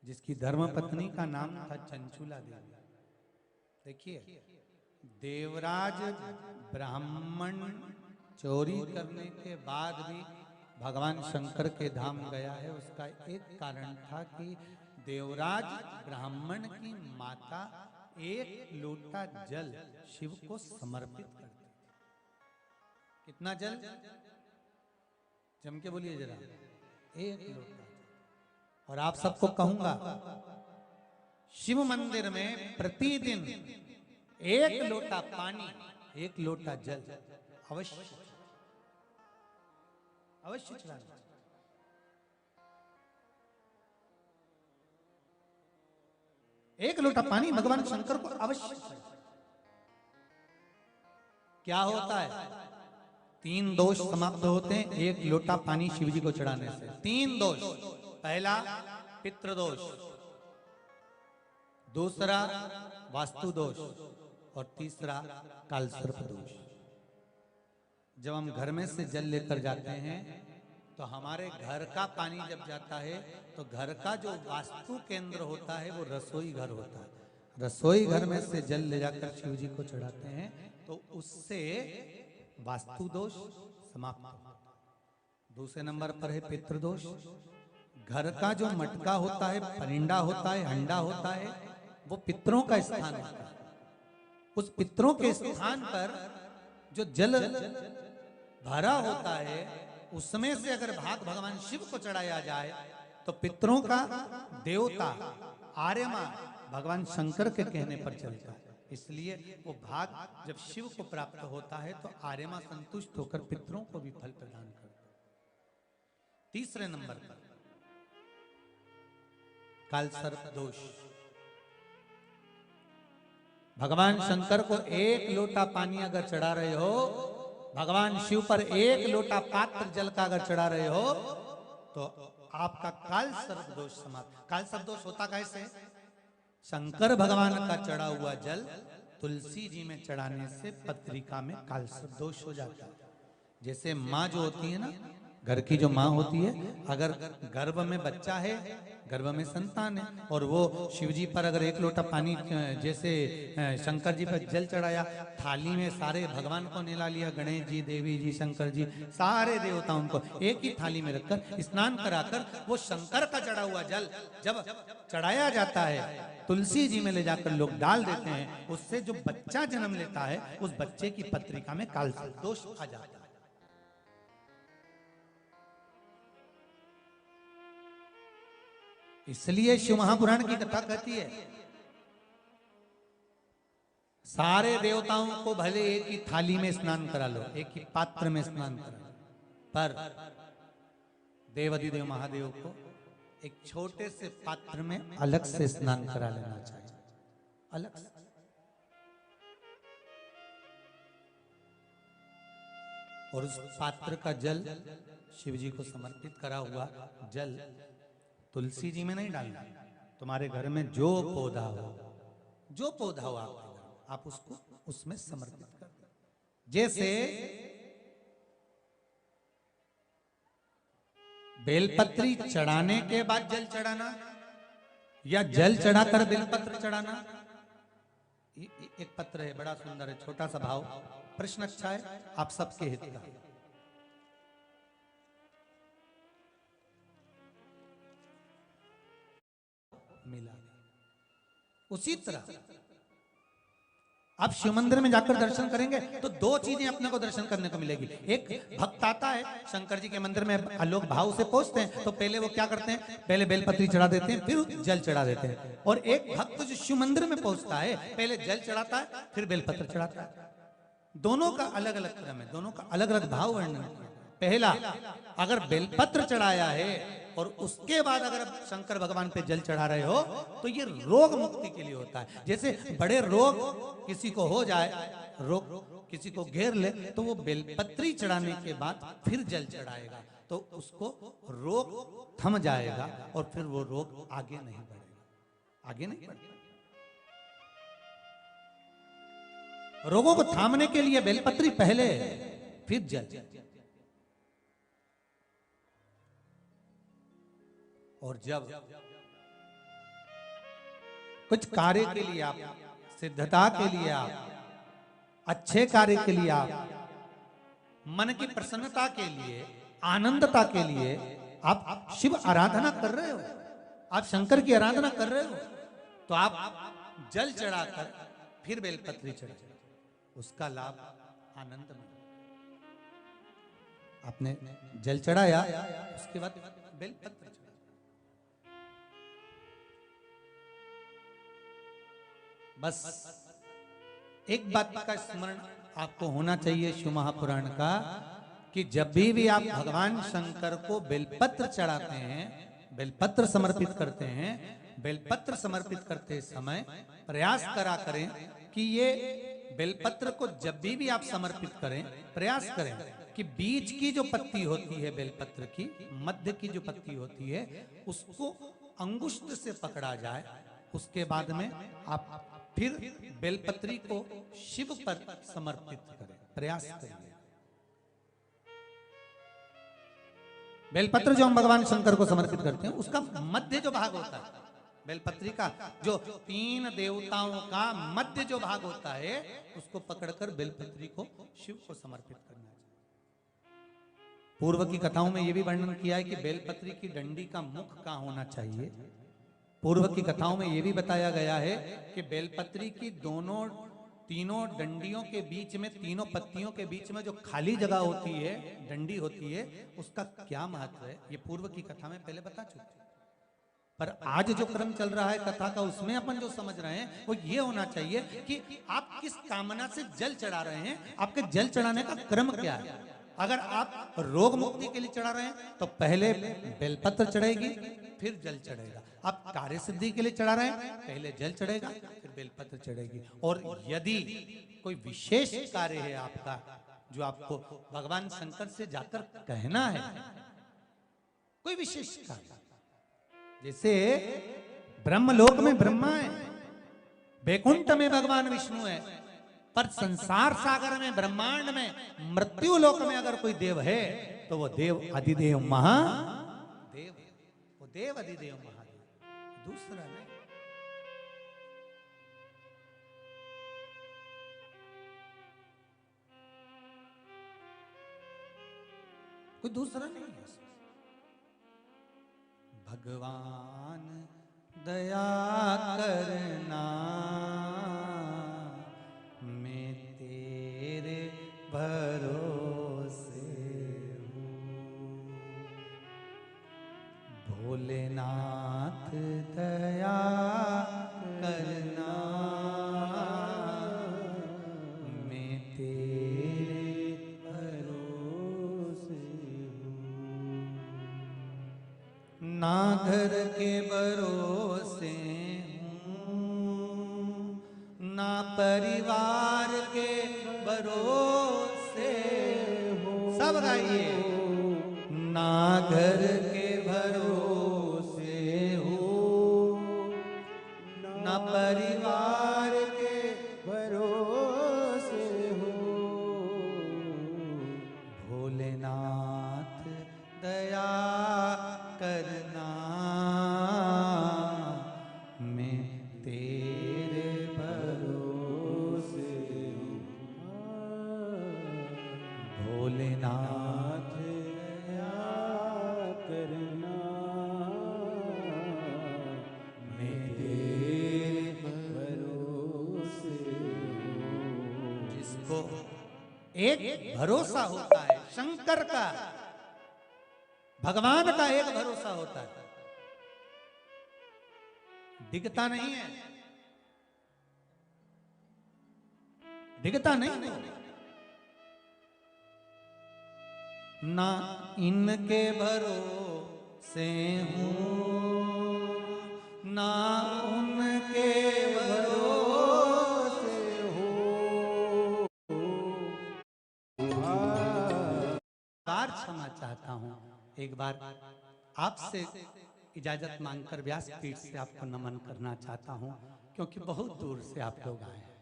जिसकी धर्मपत्नी का नाम था चंचूला देवी। देखिए, देवराज ब्राह्मण चोरी करने के बाद भी भगवान शंकर के धाम गया है। उसका एक कारण था कि देवराज ब्राह्मण की माता एक लोटा जल शिव को समर्पित करती थी। कितना जल? जम के बोलिए जरा, एक लोटा। और आप सबको कहूंगा, शिव मंदिर में प्रतिदिन एक लोटा पानी, एक लोटा जल अवश्य अवश्य चढ़ाना। एक लोटा पानी भगवान शंकर को अवश्य। क्या होता है? 3 दोष समाप्त होते हैं एक लोटा पानी शिव जी को चढ़ाने से। 3 दोष। पहला पितृदोष, दूसरा वास्तु दोष और तीसरा कालसर्प दोष। जब हम घर में से जल लेकर जाते हैं तो हमारे घर का पानी जब जाता है तो घर का जो वास्तु केंद्र होता है वो रसोई घर होता है। रसोई घर में से जल ले जाकर शिव जी को चढ़ाते हैं तो उससे वास्तु दोष समाप्त होता है। दूसरे नंबर पर है पितृदोष। घर का जो मटका होता है, परिंदा होता है, हंडा होता है, वो पितरों का स्थान होता है। उस पितरों के स्थान पर जो जल भरा होता है उसमें से अगर भाग भगवान शिव को चढ़ाया जाए तो पितरों का देवता आर्यमा भगवान शंकर के कहने पर चलता है। इसलिए वो भाग जब शिव को प्राप्त होता है तो आर्यमा संतुष्ट होकर पितरों को भी फल प्रदान करता है। तीसरे नंबर पर कालसर्प दोष। भगवान शंकर को एक लोटा पानी अगर चढ़ा रहे हो, भगवान शिव पर एक लोटा पात्र जल का अगर चढ़ा रहे हो तो आपका कालसर्प दोष समाप्त। कालसर्प दोष होता कैसे? शंकर भगवान का चढ़ा हुआ जल तुलसी जी में चढ़ाने से पत्रिका में कालसर्प दोष हो जाता है। जैसे माँ जो होती है ना, घर की जो माँ होती है, अगर गर्भ में बच्चा है, गर्भ में संतान है, और वो शिव जी पर अगर एक लोटा पानी जैसे शंकर जी पर जल चढ़ाया, थाली में सारे भगवान को निला लिया, गणेश जी, देवी जी, शंकर जी, सारे देवताओं को एक ही थाली में रखकर स्नान कराकर वो शंकर का चढ़ा हुआ जल जब चढ़ाया जाता है तुलसी जी में ले जाकर लोग डाल देते हैं, उससे जो बच्चा जन्म लेता है उस बच्चे की पत्रिका में कालसर्प दोष आ जाता है। इसलिए शिव महापुराण की कथा कहती है सारे देवताओं को भले एक ही थाली में स्नान करा लो, एक ही पात्र में स्नान करा लो, पर देवाधिदेव महादेव को एक छोटे से पात्र में अलग से स्नान करा लेना चाहिए, अलग से। और उस पात्र का जल शिव जी को समर्पित करा हुआ जल तुलसी जी में नहीं डालना। तुम्हारे घर में जो पौधा हो, जो पौधा हो आप उसको उसमें समर्पित कर दो। जैसे बेलपत्री चढ़ाने के बाद जल चढ़ाना या जल चढ़ाकर बेलपत्र चढ़ाना। एक पत्र है, बड़ा सुंदर है, छोटा सा भाव, प्रश्न अच्छा है, आप सबके हित का। मिला उसी तरह आप शिव मंदिर में जाकर दर्शन करेंगे तो 2 चीजें अपने को दर्शन करने को मिलेगी। एक भक्त आता है शंकर जी के मंदिर में, लोग भाव से पहुंचते हैं तो पहले वो क्या करते हैं, पहले बेलपत्री चढ़ा देते हैं, फिर जल चढ़ा देते हैं। और एक भक्त जो शिव मंदिर में पहुंचता है पहले जल चढ़ाता है फिर बेलपत्र चढ़ाता है। दोनों का अलग अलग क्रम है, दोनों का अलग अलग भाव वर्णन है। पहला, अगर बेलपत्र चढ़ाया है और उसके बाद अगर शंकर भगवान पे जल चढ़ा रहे हो तो ये रोग मुक्ति के लिए होता है। जैसे बड़े रोग किसी को हो जाए, रोग किसी को घेर ले, तो वो बेलपत्री चढ़ाने के बाद फिर जल चढ़ाएगा तो उसको रोग थम जाएगा और फिर वो रोग आगे नहीं बढ़ेगा, आगे नहीं बढ़ेगा। रोगों को थामने के लिए बेलपत्री पहले, फिर जल। और जब कुछ कार्य के लिए आप, सिद्धता के लिए आप, अच्छे कार्य के लिए आप, मन की प्रसन्नता के लिए, आनंदता के लिए आप शिव आराधना कर रहे हो, आप शंकर की आराधना कर रहे हो, तो आप जल चढ़ाकर फिर बेलपत्री चढ़ा, उसका लाभ आनंद में। आपने जल चढ़ाया, उसके बाद बेलपत्र चढ़ा। बस एक बात का स्मरण आपको होना चाहिए शिव महापुराण का, कि जब भी आप भगवान शंकर को बेलपत्र चढ़ाते हैं, बेलपत्र समर्पित करते हैं, बेलपत्र समर्पित करते समय प्रयास करा करें कि ये बेलपत्र को जब भी आप समर्पित करें, प्रयास करें कि बीच की जो पत्ती होती है बेलपत्र की, मध्य की जो पत्ती होती है, उसको अंगुष्ठ से पकड़ा जाए। उसके बाद में आप फिर बेलपत्री को शिव पर समर्पित करें, प्रयास करें। बेलपत्र जो हम भगवान शंकर को समर्पित करते हैं, उसका मध्य जो भाग होता है, बेलपत्री का जो 3 देवताओं का मध्य जो भाग होता है, उसको पकड़कर बेलपत्री को शिव को समर्पित करना चाहिए। पूर्व की कथाओं में यह भी वर्णन किया है कि बेलपत्री की डंडी का मुख कहां होना चाहिए। पूर्व की कथाओं में यह भी बताया गया है कि बेलपत्री की तीनों डंडियों के बीच में, तीनों पत्तियों के बीच में जो खाली जगह होती है, डंडी होती है, उसका क्या महत्व है, ये पूर्व की कथा में पहले बता चुके। पर आज जो क्रम चल रहा है कथा का, उसमें अपन जो समझ रहे हैं वो ये होना चाहिए कि आप किस कामना से जल चढ़ा रहे हैं, आपके जल चढ़ाने का क्रम क्या है। अगर आप रोग मुक्ति के लिए चढ़ा रहे हैं तो पहले बेलपत्र चढ़ेगी, फिर जल चढ़ेगा। आप कार्य सिद्धि के लिए चढ़ा रहे हैं, पहले जल चढ़ेगा, फिर बेलपत्र चढ़ेगी। और यदि कोई विशेष कार्य है आपका, जो आपको भगवान शंकर से जाकर कहना है, कोई विशेष कार्य, जैसे ब्रह्मलोक में ब्रह्मा है, बैकुंठ में भगवान विष्णु है, पर संसार सागर में, ब्रह्मांड में, मृत्यु लोक में अगर कोई देव है तो वो देव अधिदेव महादेव, वो देव अधिदेव महादेव, दूसरा नहीं। कोई दूसरा नहीं है। भगवान दया करना, मैं तेरे भरोसे हूँ। भोलेनाथ दया करना, मैं तेरे भरोसे हूँ। ना घर के भरोसे हूँ, ना परिवार के भरोसे हूँ। सब गाइए। ना घर के भरोसे हूँ, ना परिवार के भरोसे हूँ। भोलेनाथ दया करना, मैं तेरे भरोसे हूँ। भोलेनाथ दया करना, मैं तेरे भरोसे हूँ। जिसको एक भरोसा होता है शंकर का, भगवान का एक भरोसा होता है, दिखता नहीं है, दिखता नहीं है। ना इनके भरोसे हूँ, ना उनके भरोसे हूँ। बार क्षमा चाहता हूँ, एक बार आपसे इजाजत मांगकर व्यासपीठ से आपको नमन करना चाहता हूँ, क्योंकि बहुत दूर से आप लोग आए हैं।